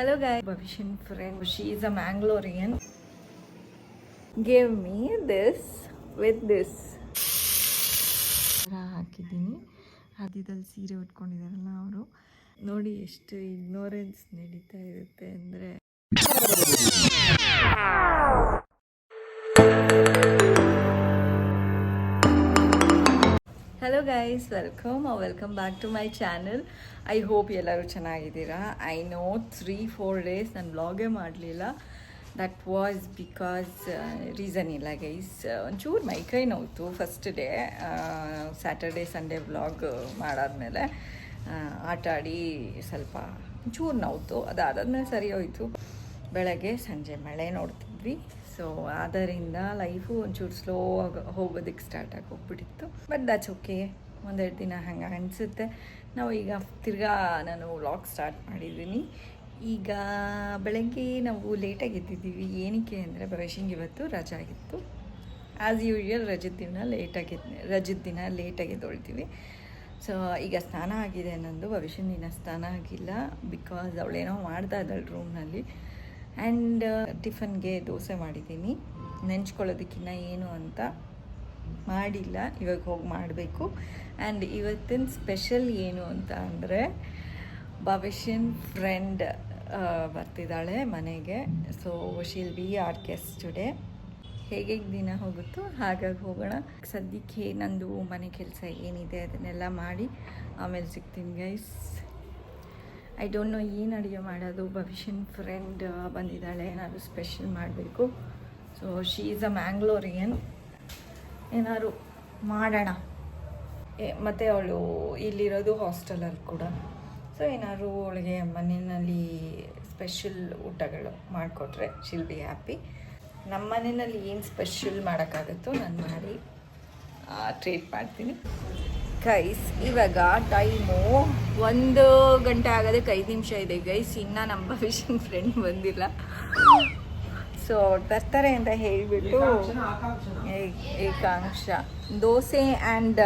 Hello guys, Bhavishan friend, she is a Mangalorean, gave me this with this. ಹಾಕಿದ್ದೀನಿ ಹದಿದಲ್ಲಿ ಸೀರೆ ಉಟ್ಕೊಂಡಿದ್ದಾರಲ್ಲ ಅವರು ನೋಡಿ ಎಷ್ಟು ಇಗ್ನೋರೆನ್ಸ್ ನಡೀತಾ ಇರುತ್ತೆ ಅಂದರೆ. Hello guys, welcome back to my channel. I hope ಎಲ್ಲರೂ ಚೆನ್ನಾಗಿದ್ದೀರಾ. ಐ ನೋ 3-4 ಡೇಸ್ ನಾನು ವ್ಲಾಗೇ ಮಾಡಲಿಲ್ಲ. ದಟ್ ವಾಸ್ ಬಿಕಾಸ್ ರೀಸನ್ ಇಲ್ಲ ಗೈಸ್, ಒಂಚೂರು ಮೈಕೈ ನೋಯ್ತು first day. Saturday Sunday vlog ಮಾಡಾದ್ಮೇಲೆ ಆಟ ಆಡಿ ಸ್ವಲ್ಪ ಒಂಚೂರು ನೋಯ್ತು. ಅದಾದ್ಮೇಲೆ ಸರಿ ಹೋಯಿತು. ಬೆಳಗ್ಗೆ ಸಂಜೆ ಮಳೆ ನೋಡ್ತಿದ್ವಿ. ಸೊ ಆದ್ದರಿಂದ ಲೈಫು ಒಂಚೂರು ಸ್ಲೋ ಹೋಗೋದಕ್ಕೆ ಸ್ಟಾರ್ಟ್ ಆಗಿ ಹೋಗ್ಬಿಟ್ಟಿತ್ತು. ಬಟ್ ದಟ್ಸ್ ಓಕೆ, ಒಂದೆರಡು ದಿನ ಹಂಗೆ ಅನಿಸುತ್ತೆ. ನಾವು ಈಗ ತಿರ್ಗಾ ನಾನು ವ್ಲಾಗ್ ಸ್ಟಾರ್ಟ್ ಮಾಡಿದ್ದೀನಿ. ಈಗ ಬೆಳಗ್ಗೆ ನಾವು ಲೇಟಾಗಿ ಎದ್ದಿದ್ದೀವಿ. ಏನಕ್ಕೆ ಅಂದರೆ ಭವಿಷ್ಯಂಗೆ ಇವತ್ತು ರಜೆ ಆಗಿತ್ತು. ಆ್ಯಸ್ ಯೂಶ್ವಲ್ ರಜದ ದಿನ ಲೇಟಾಗಿ ಎದ್ದೊಳ್ತೀವಿ. ಸೊ ಈಗ ಸ್ನಾನ ಆಗಿದೆ ನಂದು. ಭವಿಷ್ಯನ ದಿನ ಸ್ನಾನ ಆಗಿಲ್ಲ ಬಿಕಾಸ್ ಅವಳೇನೋ ಮಾಡ್ತಾ ಇದ್ದಾಳೆ ರೂಮ್ನಲ್ಲಿ. ಆ್ಯಂಡ್ ಟಿಫನ್ಗೆ ದೋಸೆ ಮಾಡಿದ್ದೀನಿ. ನೆಂಚ್ಕೊಳ್ಳೋದಕ್ಕಿನ್ನ ಏನು ಅಂತ ಮಾಡಿಲ್ಲ, ಇವಾಗ ಹೋಗಿ ಮಾಡಬೇಕು. ಆ್ಯಂಡ್ ಇವತ್ತಿನ ಸ್ಪೆಷಲ್ ಏನು ಅಂತ ಅಂದರೆ ಭವಿಷ್ಯನ್ ಫ್ರೆಂಡ್ ಬರ್ತಿದ್ದಾಳೆ ಮನೆಗೆ. So she'll be our guest today. ಹೇಗೆ ದಿನ ಹೋಗುತ್ತೋ ಹಾಗಾಗಿ ಹೋಗೋಣ. ಸದ್ಯಕ್ಕೆ ನಂದು ಮನೆ ಕೆಲಸ ಏನಿದೆ ಅದನ್ನೆಲ್ಲ ಮಾಡಿ ಆಮೇಲೆ ಸಿಗ್ತೀನಿ ಗೈಸ್. ಐ ಡೋಂಟ್ ನೋ ಏನು ಅಡುಗೆ ಮಾಡೋದು. ಭವಿಷ್ಯನ್ ಫ್ರೆಂಡ್ ಬಂದಿದ್ದಾಳೆ, ಏನಾದರೂ ಸ್ಪೆಷಲ್ ಮಾಡಬೇಕು. So she is a Mangalorean. ಏನಾದ್ರು ಮಾಡೋಣ. ಮತ್ತು ಅವಳು ಇಲ್ಲಿರೋದು ಹಾಸ್ಟೆಲಲ್ಲಿ ಕೂಡ. ಸೊ ಏನಾದ್ರು ಅವಳಿಗೆ ಮನೆಯಲ್ಲಿ ಸ್ಪೆಷಲ್ ಊಟಗಳು ಮಾಡಿಕೊಟ್ರೆ ಶಿಲ್ ಬಿ ಹ್ಯಾಪಿ. ನಮ್ಮ ಮನೆಯಲ್ಲಿ ಏನು ಸ್ಪೆಷಲ್ ಮಾಡೋಕ್ಕಾಗುತ್ತೋ ನಾನು ಮಾಡಿ ಟ್ರೀಟ್ ಮಾಡ್ತೀನಿ ಗೈಸ್. ಇವಾಗ ಟೈಮು 1 ಗಂಟೆ ಆಗೋದಕ್ಕೆ 5 ನಿಮಿಷ ಇದೆ ಗೈಸ್. ಇನ್ನೂ ನಮ್ಮ ಭವಿಷ್ಯನ್ ಫ್ರೆಂಡ್ ಬಂದಿಲ್ಲ. ಸೊ ಬರ್ತಾರೆ ಅಂತ ಹೇಳಿಬಿಟ್ಟು ಏಕಾಂಶ ದೋಸೆ ಆ್ಯಂಡ್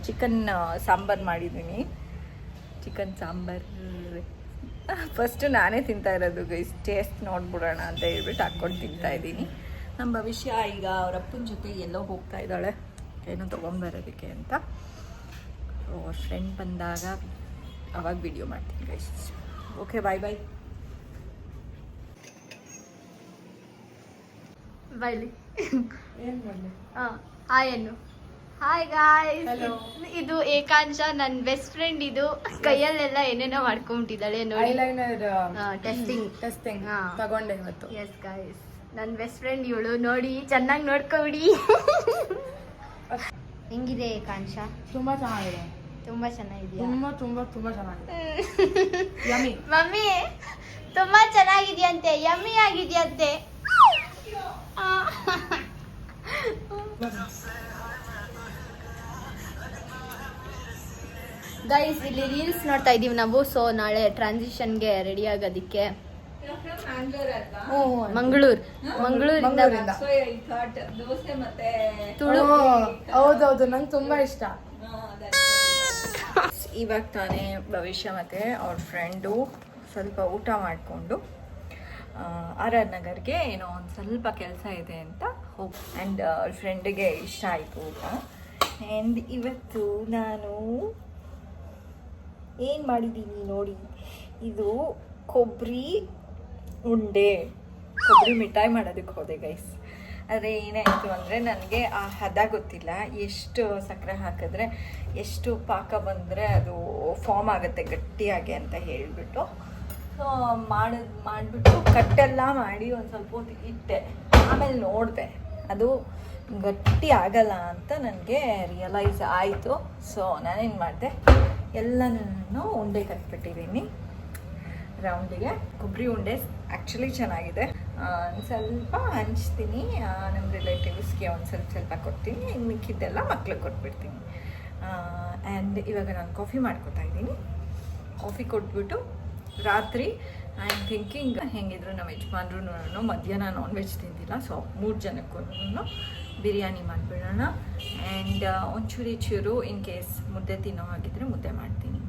ಚಿಕನ್ ಸಾಂಬಾರು ಮಾಡಿದ್ದೀನಿ. ಚಿಕನ್ ಸಾಂಬಾರು ಫಸ್ಟು ನಾನೇ ತಿಂತಾ ಇರೋದು ಗೈಸ್. ಟೇಸ್ಟ್ ನೋಡ್ಬಿಡೋಣ ಅಂತ ಹೇಳ್ಬಿಟ್ಟು ಹಾಕ್ಕೊಂಡು ತಿಂತಾಯಿದ್ದೀನಿ. ನಮ್ಮ ಭವಿಷ್ಯ ಈಗ ಅವ್ರ ಅಪ್ಪನ ಜೊತೆ ಎಲ್ಲೋ ಹೋಗ್ತಾ ಇದ್ದಾಳೆ ಏನೋ ತೊಗೊಂಬರೋದಕ್ಕೆ ಅಂತ. ಅವ್ರ ಫ್ರೆಂಡ್ ಬಂದಾಗ ಅವಾಗ ವಿಡಿಯೋ ಮಾಡ್ತೀನಿ ಗೈಸ್. ಓಕೆ, ಬಾಯ್ ಬಾಯ್. ಬೈಲಿ ಏನು ಮಾಡಲಿ? ಹಾಯ್ ಅನ್ನು. ಹಾಯ್ ಗಾಯ್ಸ್, ಇದು ಏಕಾಂಶ, ನನ್ನ ಬೆಸ್ಟ್ ಫ್ರೆಂಡ್. ಇದು ಕೈಯಲ್ಲೆಲ್ಲ ಏನೇನೋ ಮಾಡ್ಕೊಂಬಿಟ್ಟಿದ್ದಾಳೆ ನೋಡಿ. ಐಲೈನರ್ ಟೆಸ್ಟಿಂಗ್ ತಗೊಂಡೆ ಇವತ್ತು. ಎಸ್ ಗಾಯ್ಸ್, ನನ್ನ ಬೆಸ್ಟ್ ಫ್ರೆಂಡ್ ಇವಳು. ನೋಡಿ ಚೆನ್ನಾಗಿ ನೋಡ್ಕೊಬಿಡಿ. ಹೆಂಗಿದೆ ಏಕಾಂಶ? ತುಂಬಾ ಚೆನ್ನಾಗಿದೆ. ತುಂಬಾ ಚೆನ್ನಾಗಿದೆಯಾ? ತುಂಬಾ ಚೆನ್ನಾಗಿದೆ. ಯಮ್ಮಿ ಮಮ್ಮಿ ತುಂಬಾ ಚೆನ್ನಾಗಿದೆಯಂತೆ, ಯಮ್ಮಿ ಆಗಿದೆಯಂತೆ. ಗೈಸ್, ಇಲ್ಲಿ ರೀಲ್ಸ್ ನೋಡ್ತಾ ಇದೀವಿ ನಾವು. ಸೊ ನಾಳೆ ಟ್ರಾನ್ಸಿಷನ್ಗೆ ರೆಡಿ ಆಗೋದಕ್ಕೆ ಮಂಗಳೂರಿಂದ ತುಳು. ಹೌದೌದು, ನಂಗೆ ತುಂಬಾ ಇಷ್ಟ. ಇವಾಗ ತಾನೇ ಭವಿಷ್ಯ ಮತ್ತು ಅವ್ರ ಫ್ರೆಂಡು ಸ್ವಲ್ಪ ಊಟ ಮಾಡಿಕೊಂಡು RR ನಗರ್ಗೆ ಏನೋ ಒಂದು ಸ್ವಲ್ಪ ಕೆಲಸ ಇದೆ ಅಂತ ಹೋಗಿ. ಆ್ಯಂಡ್ ಅವ್ರ ಫ್ರೆಂಡಿಗೆ ಇಷ್ಟ ಆಯಿತು ಊಟ. ಆ್ಯಂಡ್ ಇವತ್ತು ನಾನು ಏನು ಮಾಡಿದ್ದೀನಿ ನೋಡಿ. ಇದು ಕೊಬ್ಬರಿ ಮಿಠಾಯಿ ಮಾಡೋದಕ್ಕೆ ಹೋದೆ ಗೈಸ್. ಆದರೆ ಏನಾಯಿತು ಅಂದರೆ ನನಗೆ ಆ ಹದ ಗೊತ್ತಿಲ್ಲ. ಎಷ್ಟು ಸಕ್ಕರೆ ಹಾಕಿದ್ರೆ ಎಷ್ಟು ಪಾಕ ಬಂದರೆ ಅದು ಫಾರ್ಮ್ ಆಗುತ್ತೆ ಗಟ್ಟಿಯಾಗಿ ಅಂತ ಹೇಳಿಬಿಟ್ಟು. ಸೊ ಮಾಡಿಬಿಟ್ಟು ಕಟ್ಟೆಲ್ಲ ಮಾಡಿ ಒಂದು ಸ್ವಲ್ಪ ಹೊತ್ತು ಇಟ್ಟೆ. ಆಮೇಲೆ ನೋಡಿದೆ ಅದು ಗಟ್ಟಿ ಆಗಲ್ಲ ಅಂತ ನನಗೆ ರಿಯಲೈಸ್ ಆಯಿತು. ಸೊ ನಾನೇನು ಮಾಡಿದೆ, ಎಲ್ಲನೂ ಉಂಡೆ ಕಟ್ಬಿಟ್ಟಿದ್ದೀನಿ ರೌಂಡಿಗೆ. ಕೊಬ್ಬರಿ ಉಂಡೆ ಆ್ಯಕ್ಚುಲಿ ಚೆನ್ನಾಗಿದೆ. ಸ್ವಲ್ಪ ಹಂಚ್ತೀನಿ, ನಮ್ಮ ರಿಲೇಟಿವ್ಸ್ಗೆ ಒಂದು ಸ್ವಲ್ಪ ಕೊಡ್ತೀನಿ. ಇನ್ನು ಮಿಕ್ಕಿದ್ದೆಲ್ಲ ಮಕ್ಳಿಗೆ ಕೊಟ್ಬಿಡ್ತೀನಿ. ಆ್ಯಂಡ್ ಇವಾಗ ನಾನು ಕಾಫಿ ಮಾಡ್ಕೊತಾ ಇದ್ದೀನಿ. ಕಾಫಿ ಕೊಟ್ಬಿಟ್ಟು ರಾತ್ರಿ ಐ ಆಮ್ ಥಿಂಕಿಂಗ್ ಹೆಂಗಿದ್ರು ನಮ್ಮ ಯಜಮಾನ್ರು ಮಧ್ಯಾಹ್ನ ನಾನ್ ವೆಜ್ ತಿಂದಿಲ್ಲ. ಸೊ 3 ಜನಕ್ಕೂ ಬಿರಿಯಾನಿ ಮಾಡಿಬಿಡೋಣ. ಆ್ಯಂಡ್ ಒಂಚೂರು ಇನ್ ಕೇಸ್ ಮುದ್ದೆ ತಿನ್ನೋ ಹಾಗಿದ್ರೆ ಮುದ್ದೆ ಮಾಡ್ತೀನಿ.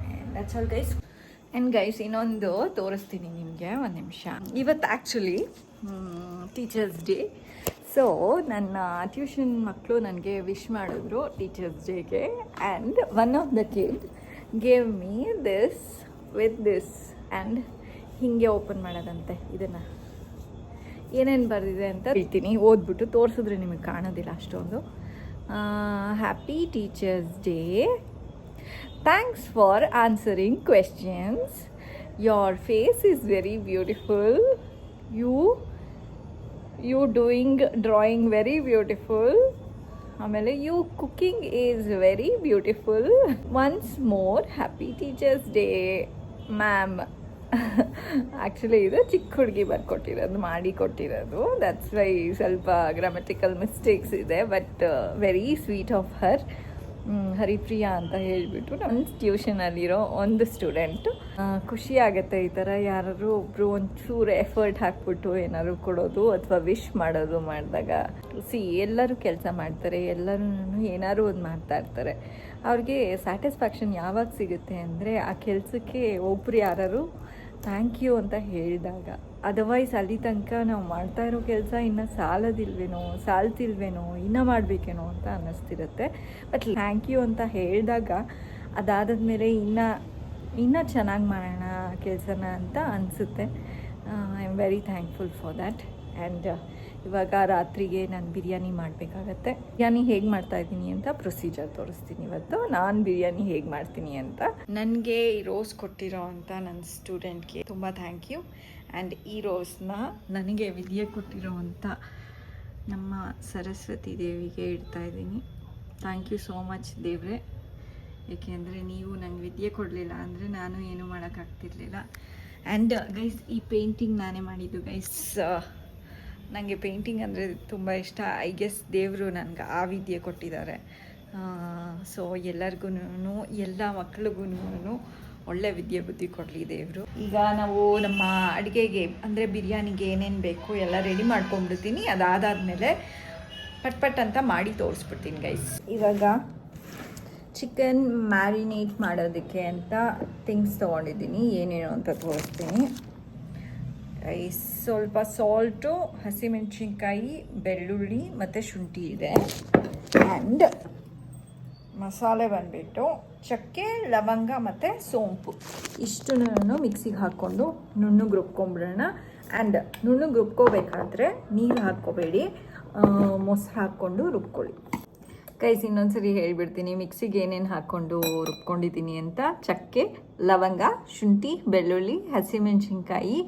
And that's all guys. And guys ಇನ್ನೊಂದು ತೋರಿಸ್ತೀನಿ ನಿಮಗೆ ಒಂದು ನಿಮಿಷ. ಇವತ್ತು ಆ್ಯಕ್ಚುಲಿ ಟೀಚರ್ಸ್ ಡೇ. ಸೊ ನನ್ನ ಟ್ಯೂಷನ್ ಮಕ್ಕಳು ನನಗೆ ವಿಶ್ ಮಾಡಿದ್ರು ಟೀಚರ್ಸ್ ಡೇಗೆ. And one of the kid gave me this with this. And ಹೀಗೆ ಓಪನ್ ಮಾಡೋದಂತೆ. ಇದನ್ನು ಏನೇನು ಬರೆದಿದೆ ಅಂತ ಹೇಳ್ತೀನಿ, ಓದ್ಬಿಟ್ಟು ತೋರಿಸಿದ್ರೆ ನಿಮಗೆ ಕಾಣೋದಿಲ್ಲ ಅಷ್ಟೊಂದು. Happy teachers day. Thanks for answering questions. Your face is very beautiful. You doing drawing very beautiful. ಆಮೇಲೆ you cooking is very beautiful. Once more happy teachers day ma'am. Actually ಇದು ಚಿಕ್ಕ ಹುಡುಗಿ ಬರ್ಕೊಟ್ಟಿರೋದು, ಮಾಡಿ ಕೊಟ್ಟಿರೋದು. ದಟ್ಸ್ ವೈ ಸ್ವಲ್ಪ grammatical mistakes ಇದೆ, but very sweet of her. Haripriya ಅಂತ ಹೇಳಿಬಿಟ್ಟು ನನ್ನ ಟ್ಯೂಷನಲ್ಲಿರೋ ಒಂದು ಸ್ಟೂಡೆಂಟು. ಖುಷಿ ಆಗುತ್ತೆ ಈ ಥರ ಯಾರು ಒಬ್ಬರು ಒಂಚೂರು ಎಫರ್ಟ್ ಹಾಕ್ಬಿಟ್ಟು ಏನಾದ್ರು ಕೊಡೋದು ಅಥವಾ ವಿಶ್ ಮಾಡೋದು ಮಾಡಿದಾಗ. ಎಲ್ಲರೂ ಕೆಲಸ ಮಾಡ್ತಾರೆ, ಎಲ್ಲರೂ ಏನಾದ್ರು ಒಂದು ಮಾಡ್ತಾ ಇರ್ತಾರೆ. ಅವ್ರಿಗೆ ಸ್ಯಾಟಿಸ್ಫ್ಯಾಕ್ಷನ್ ಯಾವಾಗ ಸಿಗುತ್ತೆ ಅಂದರೆ ಆ ಕೆಲಸಕ್ಕೆ ಒಬ್ಬರು ಯಾರು ಥ್ಯಾಂಕ್ ಯು ಅಂತ ಹೇಳಿದಾಗ. ಅದರ್ವೈಸ್ ಅಲ್ಲಿ ತನಕ ನಾವು ಮಾಡ್ತಾ ಇರೋ ಕೆಲಸ ಇನ್ನೂ ಸಾಲ್ತಿಲ್ವೇನೋ ಇನ್ನೂ ಮಾಡಬೇಕೇನೋ ಅಂತ ಅನ್ನಿಸ್ತಿರುತ್ತೆ. ಬಟ್ ಥ್ಯಾಂಕ್ ಯು ಅಂತ ಹೇಳಿದಾಗ ಅದಾದಮೇಲೆ ಇನ್ನೂ ಚೆನ್ನಾಗಿ ಮಾಡೋಣ ಕೆಲಸನ ಅಂತ ಅನಿಸುತ್ತೆ. I am very thankful for that. And ಇವಾಗ ರಾತ್ರಿಗೆ ನಾನು ಬಿರಿಯಾನಿ ಮಾಡಬೇಕಾಗತ್ತೆ. ಬಿರಿಯಾನಿ ಹೇಗೆ ಮಾಡ್ತಾಯಿದ್ದೀನಿ ಅಂತ ಪ್ರೊಸೀಜರ್ ತೋರಿಸ್ತೀನಿ ಇವತ್ತು. ನಾನು ಬಿರಿಯಾನಿ ಹೇಗೆ ಮಾಡ್ತೀನಿ ಅಂತ. ನನಗೆ ಈ ರೋಸ್ ಕೊಟ್ಟಿರೋ ಅಂಥ ನನ್ನ ಸ್ಟೂಡೆಂಟ್ಗೆ ತುಂಬ ಥ್ಯಾಂಕ್ ಯು. ಆ್ಯಂಡ್ ಈ ರೋಸ್ನ ನನಗೆ ವಿದ್ಯೆ ಕೊಟ್ಟಿರೋ ಅಂಥ ನಮ್ಮ ಸರಸ್ವತಿ ದೇವಿಗೆ ಇಡ್ತಾಯಿದ್ದೀನಿ. ಥ್ಯಾಂಕ್ ಯು ಸೋ ಮಚ್ ದೇವ್ರೆ. ಏಕೆಂದರೆ ನೀವು ನನಗೆ ವಿದ್ಯೆ ಕೊಡಲಿಲ್ಲ ಅಂದರೆ ನಾನು ಏನೂ ಮಾಡೋಕ್ಕಾಗ್ತಿರ್ಲಿಲ್ಲ. ಆ್ಯಂಡ್ ಗೈಸ್ ಈ ಪೇಂಟಿಂಗ್ ನಾನೇ ಮಾಡಿದ್ದು ಗೈಸ್. ನನಗೆ ಪೇಂಟಿಂಗ್ ಅಂದರೆ ತುಂಬ ಇಷ್ಟ. ಐ ಗೆಸ್ ದೇವರು ನನಗೆ ಆ ವಿದ್ಯೆ ಕೊಟ್ಟಿದ್ದಾರೆ. ಸೊ ಎಲ್ಲರಿಗೂ ಎಲ್ಲ ಮಕ್ಳಿಗೂ ಒಳ್ಳೆ ವಿದ್ಯೆ ಬುದ್ಧಿ ಕೊಡಲಿ ದೇವರು. ಈಗ ನಾವು ನಮ್ಮ ಅಡುಗೆಗೆ ಅಂದರೆ ಬಿರಿಯಾನಿಗೆ ಏನೇನು ಬೇಕು ಎಲ್ಲ ರೆಡಿ ಮಾಡ್ಕೊಂಡ್ಬಿಡ್ತೀನಿ. ಅದಾದಮೇಲೆ ಪಟ್ ಅಂತ ಮಾಡಿ ತೋರಿಸ್ಬಿಡ್ತೀನಿ ಗೈಸ್. ಇವಾಗ ಚಿಕನ್ ಮ್ಯಾರಿನೇಟ್ ಮಾಡೋದಕ್ಕೆ ಅಂತ ಥಿಂಗ್ಸ್ ತೊಗೊಂಡಿದ್ದೀನಿ. ಏನೇನು ಅಂತ ತೋರಿಸ್ತೀನಿ. ಸ್ವಲ್ಪ ಸಾಲ್ಟು, ಹಸಿಮೆಣಸಿನ್ಕಾಯಿ, ಬೆಳ್ಳುಳ್ಳಿ ಮತ್ತು ಶುಂಠಿ ಇದೆ. ಆ್ಯಂಡ್ ಮಸಾಲೆ ಬಂದುಬಿಟ್ಟು ಚಕ್ಕೆ, ಲವಂಗ ಮತ್ತು ಸೋಂಪು ಇಷ್ಟನ್ನು ಮಿಕ್ಸಿಗೆ ಹಾಕ್ಕೊಂಡು ನುಣ್ಣಗೆ ರುಬ್ಕೊಂಬಿಡೋಣ. ಆ್ಯಂಡ್ ನುಣ್ಣಗೆ ರುಬ್ಕೋಬೇಕಾದ್ರೆ ನೀರು ಹಾಕ್ಕೋಬೇಡಿ, ಮೊಸರು ಹಾಕ್ಕೊಂಡು ರುಬ್ಕೊಳ್ಳಿ. ಗೈಸ್ ಇನ್ನೊಂದ್ಸರಿ ಹೇಳ್ಬಿಡ್ತೀನಿ ಮಿಕ್ಸಿಗೆ ಏನೇನು ಹಾಕ್ಕೊಂಡು ರುಬ್ಕೊಂಡಿದ್ದೀನಿ ಅಂತ. ಚಕ್ಕೆ, ಲವಂಗ, ಶುಂಠಿ, ಬೆಳ್ಳುಳ್ಳಿ, ಹಸಿಮೆಣಸಿನ್ಕಾಯಿ,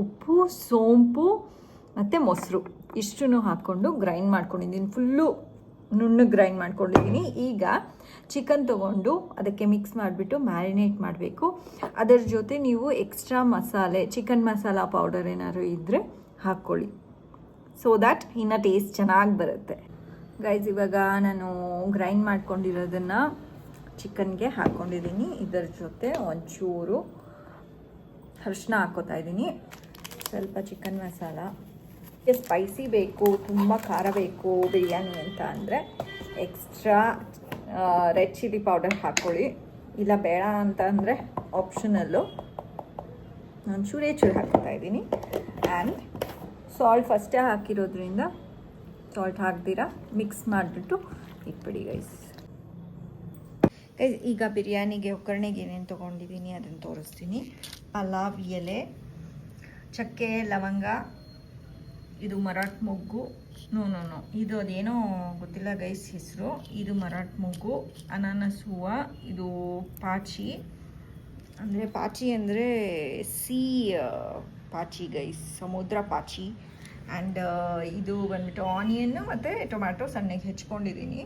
ಉಪ್ಪು, ಸೋಂಪು ಮತ್ತು ಮೊಸರು ಇಷ್ಟನ್ನು ಹಾಕ್ಕೊಂಡು ಗ್ರೈಂಡ್ ಮಾಡ್ಕೊಂಡಿದ್ದೀನಿ. ಫುಲ್ಲು ನುಣ್ಣಗೆ ಗ್ರೈಂಡ್ ಮಾಡ್ಕೊಂಡಿದ್ದೀನಿ. ಈಗ ಚಿಕನ್ ತೊಗೊಂಡು ಅದಕ್ಕೆ ಮಿಕ್ಸ್ ಮಾಡಿಬಿಟ್ಟು ಮ್ಯಾರಿನೇಟ್ ಮಾಡಬೇಕು. ಅದರ ಜೊತೆ ನೀವು ಎಕ್ಸ್ಟ್ರಾ ಮಸಾಲೆ, ಚಿಕನ್ ಮಸಾಲ ಪೌಡರ್ ಏನಾದ್ರು ಇದ್ದರೆ ಹಾಕ್ಕೊಳ್ಳಿ. ಸೊ ದ್ಯಾಟ್ ಇನ್ನು ಟೇಸ್ಟ್ ಚೆನ್ನಾಗಿ ಬರುತ್ತೆ. ಗೈಸ್ ಇವಾಗ ನಾನು ಗ್ರೈಂಡ್ ಮಾಡ್ಕೊಂಡಿರೋದನ್ನು ಚಿಕನ್ಗೆ ಹಾಕ್ಕೊಂಡಿದ್ದೀನಿ. ಇದರ ಜೊತೆ ಒಂಚೂರು ಅರಿಶಿನ ಹಾಕ್ಕೋತಾ ಇದ್ದೀನಿ, ಸ್ವಲ್ಪ ಚಿಕನ್ ಮಸಾಲ. ಸ್ಪೈಸಿ ಬೇಕು, ತುಂಬ ಖಾರ ಬೇಕು ಬಿರಿಯಾನಿ ಅಂತ ಅಂದರೆ ಎಕ್ಸ್ಟ್ರಾ ರೆಡ್ ಚಿಲ್ಲಿ ಪೌಡರ್ ಹಾಕ್ಕೊಳ್ಳಿ. ಇಲ್ಲ ಬೇಡ ಅಂತ ಅಂದರೆ ಆಪ್ಷನಲ್ಲು. ನಾನು ಚೂರೇ ಹಾಕ್ಕೋತಾ ಇದ್ದೀನಿ. ಆ್ಯಂಡ್ ಸಾಲ್ಟ್ ಫಸ್ಟೇ ಹಾಕಿರೋದ್ರಿಂದ ಸಾಲ್ಟ್ ಹಾಕ್ದಿರ ಮಿಕ್ಸ್ ಮಾಡಿಬಿಟ್ಟು ಇಟ್ಬಿಡಿ ಗೈಸ್. ಈಗ ಬಿರಿಯಾನಿಗೆ ಒಗ್ಗರಣೆಗೆ ಏನೇನು ತೊಗೊಂಡಿದ್ದೀನಿ ಅದನ್ನು ತೋರಿಸ್ತೀನಿ. ಪಲಾವ್ ಎಲೆ, ಚಕ್ಕೆ, ಲವಂಗ, ಇದು ಮರಾಠ ಮೊಗ್ಗು, ಇದು ಅದೇನೋ ಗೊತ್ತಿಲ್ಲ ಗೈಸ್ ಹೆಸರು. ಇದು ಮರಾಠ ಮೊಗ್ಗು, ಅನಾನಸ್ ಹೂವು, ಇದು ಪಾಚಿ ಅಂದರೆ ಸಿ ಪಾಚಿ ಗೈಸ್, ಸಮುದ್ರ ಪಾಚಿ. ಆ್ಯಂಡ್ ಇದು ಬಂದ್ಬಿಟ್ಟು ಆನಿಯನ್ನು ಮತ್ತು ಟೊಮ್ಯಾಟೊ ಸಣ್ಣಗೆ ಹೆಚ್ಕೊಂಡಿದ್ದೀನಿ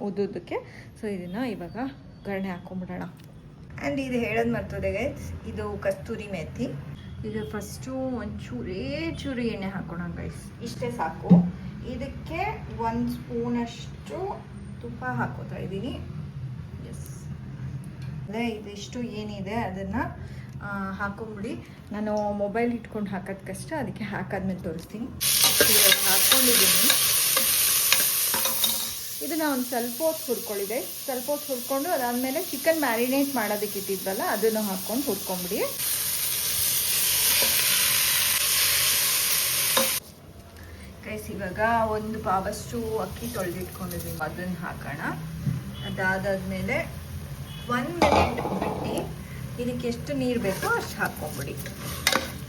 ಉದ್ದುದಕ್ಕೆ. ಸೊ ಇದನ್ನು ಇವಾಗ ಒಗ್ಗರಣೆ ಹಾಕ್ಕೊಂಬಿಡೋಣ. ಆ್ಯಂಡ್ ಇದು ಹೇಳೋದು ಮರ್ತದೆ ಗೈಸ್, ಇದು ಕಸ್ತೂರಿ ಮೇಥಿ. ಈಗ ಫಸ್ಟು ಚೂರು ಎಣ್ಣೆ ಹಾಕೋಣ ಗೈಸ್, ಇಷ್ಟೇ ಸಾಕು. ಇದಕ್ಕೆ 1 ಸ್ಪೂನಷ್ಟು ತುಪ್ಪ ಹಾಕೋತಾ ಇದ್ದೀನಿ. ಎಸ್, ಅದೇ ಇದಿಷ್ಟು ಏನಿದೆ ಅದನ್ನು ಹಾಕೊಂಬಿಡಿ. ನಾನು ಮೊಬೈಲ್ ಇಟ್ಕೊಂಡು ಹಾಕೋದು ಕಷ್ಟ, ಅದಕ್ಕೆ ಹಾಕಾದ್ಮೇಲೆ ತೋರಿಸ್ತೀನಿ. ಇವಾಗ ಹಾಕ್ಕೊಂಡಿದ್ದೀನಿ. ಇದನ್ನು ಒಂದು ಸ್ವಲ್ಪ ಹೊತ್ತು ಹುರ್ಕೊಳ್ಳಿದೆ. ಸ್ವಲ್ಪ ಹೊತ್ತು ಹುರ್ಕೊಂಡು ಅದಾದಮೇಲೆ ಚಿಕನ್ ಮ್ಯಾರಿನೇಟ್ ಮಾಡೋದಕ್ಕೆ ಇಟ್ಟಿದ್ವಲ್ಲ ಅದನ್ನು ಹಾಕ್ಕೊಂಡು ಹುರ್ಕೊಂಬಿಡಿ. ಗೈಸ್ ಇವಾಗ ಒಂದು ಪಾವಷ್ಟು ಅಕ್ಕಿ ತೊಳೆದಿಟ್ಕೊಂಡಿದ್ದೀವಿ, ಅದನ್ನು ಹಾಕೋಣ. ಅದಾದಾದ್ಮೇಲೆ 1 ಮಿನಿಟ್ ಬಿಟ್ಟು ಇದಕ್ಕೆ ಎಷ್ಟು ನೀರು ಬೇಕೋ ಅಷ್ಟು ಹಾಕ್ಕೊಂಬಿಡಿ.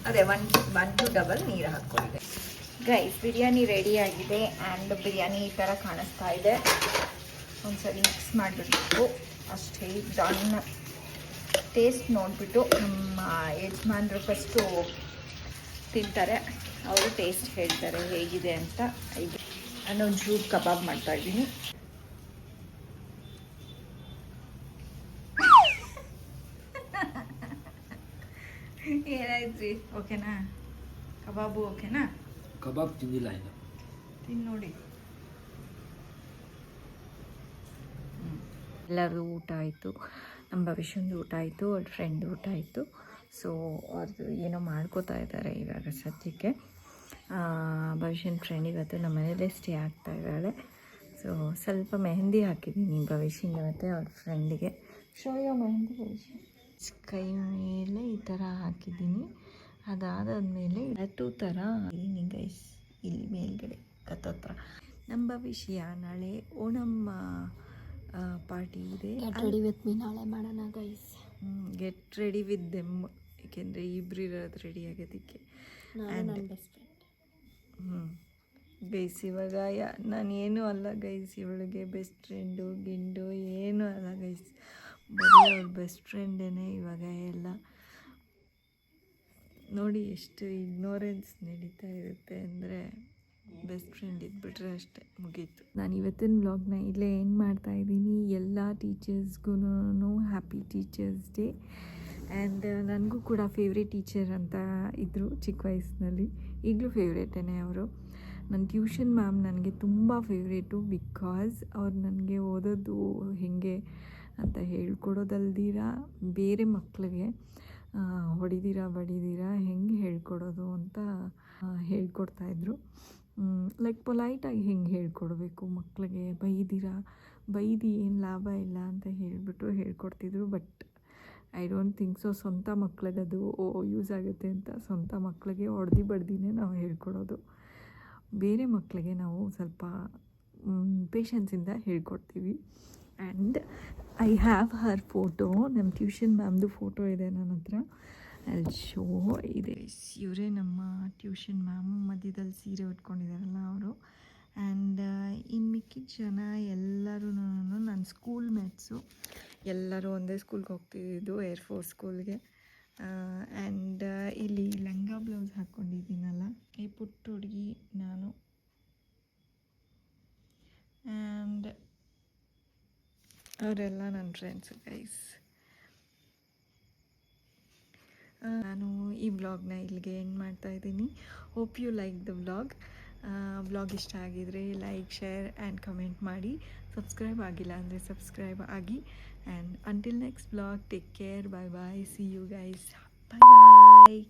ಅದೇ 1 to ಡಬಲ್ ನೀರು ಹಾಕ್ಕೊಂಡಿದೆ. ಗೈಸ್ ಬಿರಿಯಾನಿ ರೆಡಿ ಆಗಿದೆ. ಆ್ಯಂಡ್ ಬಿರಿಯಾನಿ ಈ ಥರ ಕಾಣಿಸ್ತಾ ಇದೆ. ಒಂದ್ಸರಿ ಮಿಕ್ಸ್ ಮಾಡಿಬಿಡ್ಬೇಕು ಅಷ್ಟೇ. ಡನ್. ಟೇಸ್ಟ್ ನೋಡಿಬಿಟ್ಟು ನಮ್ಮ ಯಜಮಾನ್ರು ಫಸ್ಟು ತಿಂತಾರೆ, ಅವರು ಟೇಸ್ಟ್ ಹೇಳ್ತಾರೆ ಹೇಗಿದೆ ಅಂತ. ಇದು ನಾನೊಂದು ಚೂರು ಕಬಾಬ್ ಮಾಡ್ತಾಯಿದ್ದೀನಿ. ಏನಾಯ್ತು ರೀ? ಓಕೆನಾ ಕಬಾಬು? ಓಕೆನಾ? ಕಬಾಬ್ ತಿಂದಿಲ್ಲ ಇನ್ನು, ತಿಂದು ನೋಡಿ. ಎಲ್ಲರದು ಊಟ ಆಯಿತು. ನಮ್ಮ ಭವಿಷ್ಯಂದು ಊಟ ಆಯಿತು, ಅವ್ರ ಫ್ರೆಂಡ್ ಊಟ ಆಯಿತು. ಸೊ ಅವ್ರದ್ದು ಏನೋ ಮಾಡ್ಕೋತಾ ಇದ್ದಾರೆ ಇವಾಗ ಸದ್ಯಕ್ಕೆ. ಭವಿಷ್ಯನ ಫ್ರೆಂಡ್ ಇವತ್ತು ನಮ್ಮ ಮನೇಲೇ ಸ್ಟೇ ಆಗ್ತಾ ಇದ್ದಾಳೆ. ಸೊ ಸ್ವಲ್ಪ ಮೆಹಂದಿ ಹಾಕಿದ್ದೀನಿ ಭವಿಷ್ಯನ ಮತ್ತು ಅವ್ರ ಫ್ರೆಂಡಿಗೆ. ಶೋಯೋ ಮೆಹಂದಿ ಭವಿಷ್ಯ ಕೈ ಮೇಲೆ ಈ ಥರ ಹಾಕಿದ್ದೀನಿ. ಅದಾದಮೇಲೆ 2 ಥರ ಹಾಕಿದ್ದೀನಿ ಗೈಸ್ ಇಲ್ಲಿ ಮೇಲ್ಗಡೆ ಕತ್ತತ್ರ. ನಮ್ಮ ಭವಿಷ್ಯ ನಾಳೆ ಓಣಂ ಪಾರ್ಟಿ ಇದೆ. ರೆಡಿ ವಿತ್ ಮೀ ನಾಳೆ ಮಾಡೋಣ guys. Get ready with them, ಏಕೆಂದರೆ ಇಬ್ಬರು ಇರೋದು ರೆಡಿ ಆಗೋದಕ್ಕೆ. ಗೈಸ್ ಇವಾಗ ನಾನೇನು ಅಲ್ಲ ಗೈಸ್, ಇವಳಿಗೆ ಬೆಸ್ಟ್ ಫ್ರೆಂಡು ಗಿಂಡು ಏನೂ ಅಲ್ಲ ಗೈಸ್, ಬರೀ ಅವ್ಳ ಬೆಸ್ಟ್ ಫ್ರೆಂಡೇನೆ ಇವಾಗ ಎಲ್ಲ. ನೋಡಿ ಎಷ್ಟು ಇಗ್ನೋರೆನ್ಸ್ ನಡೀತಾ ಇರುತ್ತೆ ಅಂದರೆ, ಬೆಸ್ಟ್ ಫ್ರೆಂಡ್ ಇದ್ಬಿಟ್ರೆ ಅಷ್ಟೇ ಮುಗೀತು. ನಾನು ಇವತ್ತಿನ ವ್ಲಾಗ್ನ ಇಲ್ಲೇ ಏನು ಮಾಡ್ತಾಯಿದ್ದೀನಿ. ಎಲ್ಲ ಟೀಚರ್ಸ್ಗೂ ಹ್ಯಾಪಿ ಟೀಚರ್ಸ್ ಡೇ. ಆ್ಯಂಡ್ ನನಗೂ ಕೂಡ ಫೇವ್ರೇಟ್ ಟೀಚರ್ ಅಂತ ಇದ್ದರು ಚಿಕ್ಕ ವಯಸ್ಸಿನಲ್ಲಿ, ಈಗಲೂ ಫೇವ್ರೇಟೇ ಅವರು. ನನ್ನ ಟ್ಯೂಷನ್ ಮ್ಯಾಮ್ ನನಗೆ ತುಂಬ ಫೇವ್ರೇಟು. ಬಿಕಾಸ್ ಅವ್ರು ನನಗೆ ಓದೋದು ಹೇಗೆ ಅಂತ ಹೇಳ್ಕೊಡೋದಲ್ದಿರ ಬೇರೆ ಮಕ್ಕಳಿಗೆ ಹೊಡಿದಿರ ಬಡಿದಿರ ಹೆಂಗೆ ಹೇಳ್ಕೊಡೋದು ಅಂತ ಹೇಳ್ಕೊಡ್ತಾಯಿದ್ರು. ಲೈಕ್ ಪೊಲೈಟಾಗಿ ಹೆಂಗೆ ಹೇಳ್ಕೊಡ್ಬೇಕು ಮಕ್ಕಳಿಗೆ, ಬೈದಿ ಏನು ಲಾಭ ಇಲ್ಲ ಅಂತ ಹೇಳಿಬಿಟ್ಟು ಹೇಳ್ಕೊಡ್ತಿದ್ರು. But I don't think so ಸ್ವಂತ ಮಕ್ಳಿಗೆ ಅದು ಯೂಸ್ ಆಗುತ್ತೆ ಅಂತ. ಸ್ವಂತ ಮಕ್ಕಳಿಗೆ ಬಡ್ದಿನೇ ನಾವು ಹೇಳ್ಕೊಡೋದು. ಬೇರೆ ಮಕ್ಕಳಿಗೆ ನಾವು ಸ್ವಲ್ಪ ಪೇಷನ್ಸಿಂದ ಹೇಳ್ಕೊಡ್ತೀವಿ. And I have Har photo, ನಮ್ಮ ಟ್ಯೂಷನ್ ಮ್ಯಾಮ್ದು ಫೋಟೋ ಇದೆ ನನ್ನ ಹತ್ರ. ಅಲ್ಲಿ ಶೋ ಇದೆ. ಇವರೇ ನಮ್ಮ ಟ್ಯೂಷನ್ ಮ್ಯಾಮು, ಮಧ್ಯದಲ್ಲಿ ಸೀರೆ ಉಟ್ಕೊಂಡಿದ್ದಾರಲ್ಲ ಅವರು. ಆ್ಯಂಡ್ ಇನ್ನು ಮಿಕ್ಕಿದ ಜನ ಎಲ್ಲರೂ ನನ್ನ ಸ್ಕೂಲ್ ಮೇಟ್ಸು, ಎಲ್ಲರೂ ಒಂದೇ ಸ್ಕೂಲ್ಗೆ ಹೋಗ್ತಿದ್ದು, ಏರ್ಫೋರ್ಸ್ ಸ್ಕೂಲ್ಗೆ. ಆ್ಯಂಡ್ ಇಲ್ಲಿ ಲಂಗ ಬ್ಲೌಸ್ ಹಾಕ್ಕೊಂಡಿದ್ದೀನಲ್ಲ, ಈ ಪುಟ್ಟ ಹುಡುಗಿ ನಾನು. ಆ್ಯಂಡ್ ಅವರೆಲ್ಲ ನನ್ನ ಫ್ರೆಂಡ್ಸು ಗೈಸ್. ನಾನು ಈ ವ್ಲಾಗ್ನ ಇಲ್ಲಿಗೆ ಎಂಡ್ ಮಾಡ್ತಾಯಿದ್ದೀನಿ. Hope you like the vlog ಇಷ್ಟ ಆಗಿದರೆ ಲೈಕ್, ಶೇರ್ ಆ್ಯಂಡ್ ಕಮೆಂಟ್ ಮಾಡಿ. ಸಬ್ಸ್ಕ್ರೈಬ್ ಆಗಿಲ್ಲ ಅಂದರೆ ಸಬ್ಸ್ಕ್ರೈಬ್ ಆಗಿ. And until next vlog, take care, bye bye, see you guys, bye bye.